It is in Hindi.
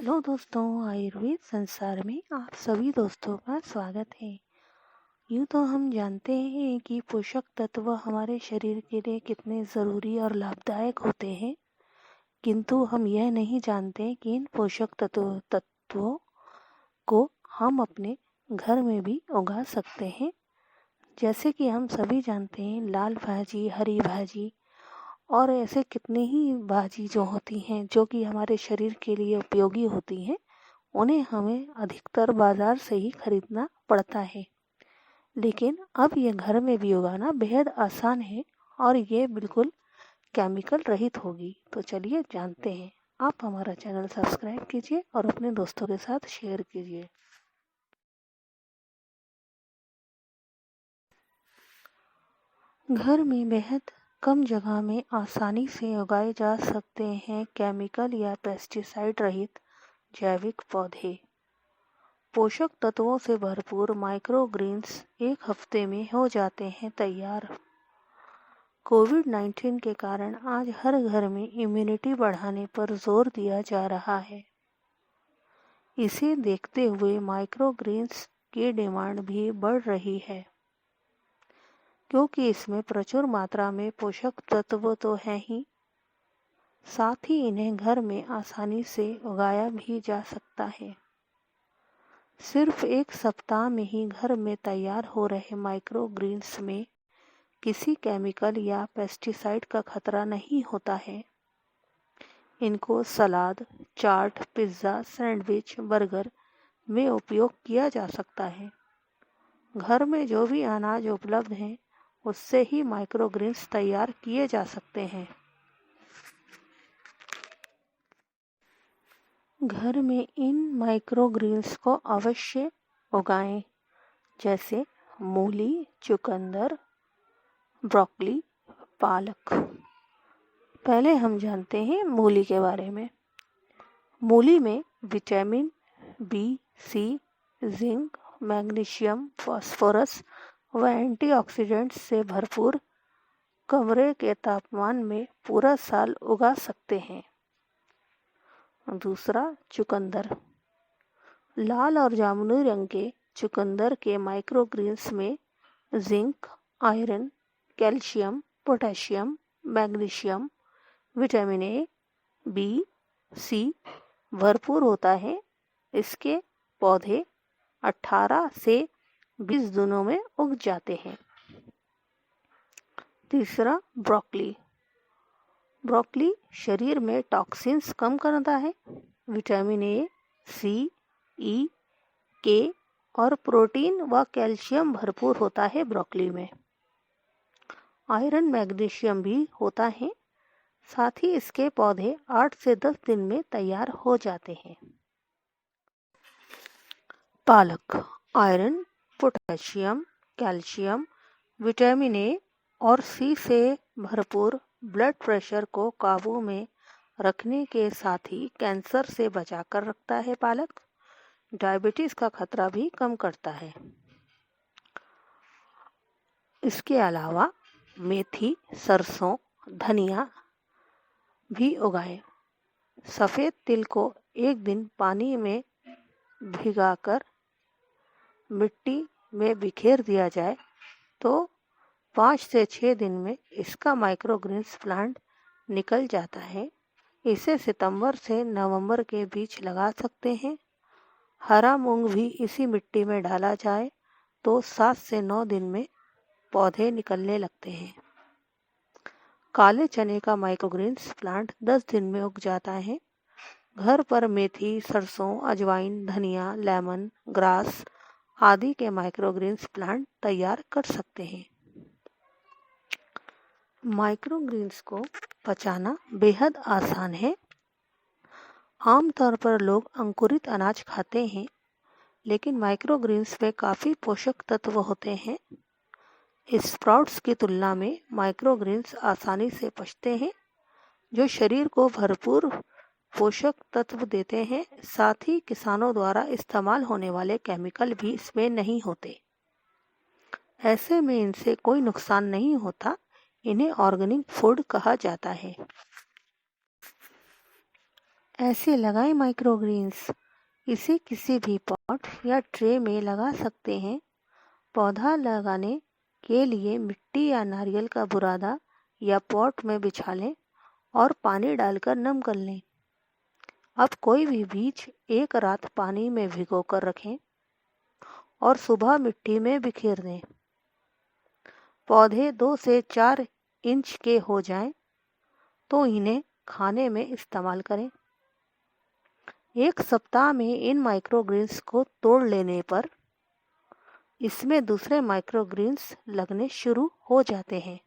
हेलो दोस्तों, आयुर्वेद संसार में आप सभी दोस्तों का स्वागत है। यूँ तो हम जानते हैं कि पोषक तत्व हमारे शरीर के लिए कितने ज़रूरी और लाभदायक होते हैं, किंतु हम यह नहीं जानते कि इन पोषक तत्वों को हम अपने घर में भी उगा सकते हैं। जैसे कि हम सभी जानते हैं, लाल भाजी, हरी भाजी और ऐसे कितने ही भाजी जो होती हैं जो कि हमारे शरीर के लिए उपयोगी होती हैं, उन्हें हमें अधिकतर बाजार से ही खरीदना पड़ता है। लेकिन अब ये घर में भी उगाना बेहद आसान है और ये बिल्कुल केमिकल रहित होगी। तो चलिए जानते हैं। आप हमारा चैनल सब्सक्राइब कीजिए और अपने दोस्तों के साथ शेयर कीजिए। घर में बेहद कम जगह में आसानी से उगाए जा सकते हैं केमिकल या पेस्टिसाइड रहित जैविक पौधे। पोषक तत्वों से भरपूर माइक्रोग्रीन्स एक हफ्ते में हो जाते हैं तैयार। कोविड-19 के कारण आज हर घर में इम्यूनिटी बढ़ाने पर जोर दिया जा रहा है। इसे देखते हुए माइक्रोग्रीन्स की डिमांड भी बढ़ रही है, क्योंकि इसमें प्रचुर मात्रा में पोषक तत्व तो हैं ही, साथ ही इन्हें घर में आसानी से उगाया भी जा सकता है। सिर्फ एक सप्ताह में ही घर में तैयार हो रहे माइक्रोग्रीन्स में किसी केमिकल या पेस्टिसाइड का खतरा नहीं होता है। इनको सलाद, चाट, पिज्ज़ा, सैंडविच, बर्गर में उपयोग किया जा सकता है। घर में जो भी अनाज उपलब्ध हैं, उससे ही माइक्रोग्रीन्स तैयार किए जा सकते हैं। घर में इन माइक्रोग्रीन्स को अवश्य उगाएं, जैसे मूली, चुकंदर, ब्रोकली, पालक। पहले हम जानते हैं मूली के बारे में। मूली में विटामिन बी, सी, जिंक, मैग्नीशियम, फास्फोरस व एंटीऑक्सीडेंट्स से भरपूर कमरे के तापमान में पूरा साल उगा सकते हैं। दूसरा, चुकंदर। लाल और जामुनी रंग के चुकंदर के माइक्रोग्रीन्स में zinc, iron, calcium, potassium, magnesium, vitamin A, B, C भरपूर होता है। इसके पौधे 18 से 20 दिनों में उग जाते हैं। तीसरा, ब्रोकली। ब्रोकली शरीर में टॉक्सिन्स कम करता है। विटामिन ए, सी, ई, के और प्रोटीन व कैल्शियम भरपूर होता है ब्रोकली में। आयरन, मैग्नीशियम भी होता है। साथ ही इसके पौधे 8 से 10 दिन में तैयार हो जाते हैं। पालक। Iron, potassium, calcium, vitamin A और सी से भरपूर ब्लड प्रेशर को काबू में रखने के साथ ही कैंसर से बचाकर रखता है। पालक डायबिटीज का खतरा भी कम करता है। इसके अलावा मेथी, सरसों, धनिया भी उगाएं। सफ़ेद तिल को एक दिन पानी में भिगाकर मिट्टी में बिखेर दिया जाए तो 5 से 6 दिन में इसका माइक्रोग्रीन्स प्लांट निकल जाता है। इसे सितंबर से नवंबर के बीच लगा सकते हैं। हरा मूंग भी इसी मिट्टी में डाला जाए तो 7 से 9 दिन में पौधे निकलने लगते हैं। काले चने का माइक्रोग्रीन्स प्लांट 10 दिन में उग जाता है। घर पर मेथी, सरसों, अजवाइन, धनिया, लेमन ग्रास आदि के माइक्रोग्रीन्स प्लांट तैयार कर सकते हैं। माइक्रोग्रीन्स को पचाना बेहद आसान है। आमतौर पर लोग अंकुरित अनाज खाते हैं, लेकिन माइक्रोग्रीन्स में काफ़ी पोषक तत्व होते हैं। स्प्राउट्स की तुलना में माइक्रोग्रीन्स आसानी से पचते हैं, जो शरीर को भरपूर पोषक तत्व देते हैं। साथ ही किसानों द्वारा इस्तेमाल होने वाले केमिकल भी इसमें नहीं होते। ऐसे में इनसे कोई नुकसान नहीं होता। इन्हें ऑर्गेनिक फूड कहा जाता है। ऐसे लगाएं माइक्रोग्रीन्स। इसे किसी भी पॉट या ट्रे में लगा सकते हैं। पौधा लगाने के लिए मिट्टी या नारियल का बुरादा या पॉट में बिछा लें और पानी डालकर नम कर लें। अब कोई भी बीज एक रात पानी में भिगो कर रखें और सुबह मिट्टी में बिखेर दें। पौधे 2 से 4 इंच के हो जाएं तो इन्हें खाने में इस्तेमाल करें। 1 सप्ताह में इन माइक्रोग्रीन्स को तोड़ लेने पर इसमें दूसरे माइक्रोग्रीन्स लगने शुरू हो जाते हैं।